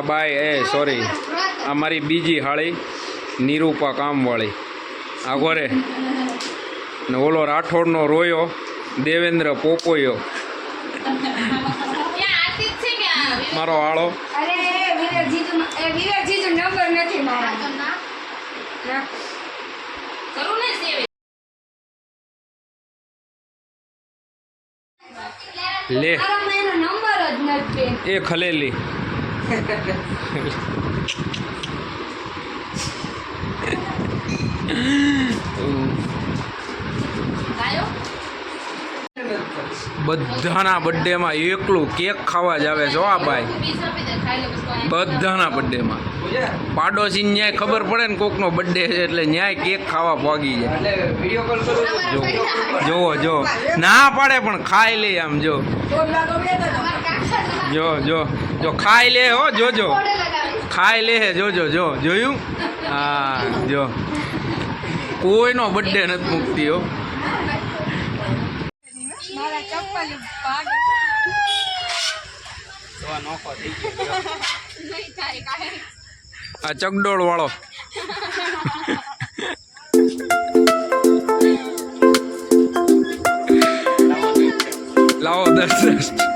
બાઈ sorry આ મારી બીજી હાળી નિરૂપા કામવાળી આ ઘરે ને ઓલો રાઠોડનો રોયો દેવેન્દ્ર પોપોયો મારો આળો લે એ ખલેલી બધાના બર્થડેમાં એકલું કેક ખાવા જ આવે છો આ ભાઈ બધાના બર્થડેમાં પાડોશી ન્યાય ખબર પડે ને કોકનો બર્થડે છે એટલે ન્યાય કેક ખાવા ભાગી જાય જોવો જો ના પાડે પણ ખાઈ લે આમ જો જો જો જો ખાઈ લે હો જોજો ખાઈ લે જોજો જો જોયું હા જો કોઈનો બર્થડે નથી મૂકતી હો આ ચકડોળ વાળો લાવો 10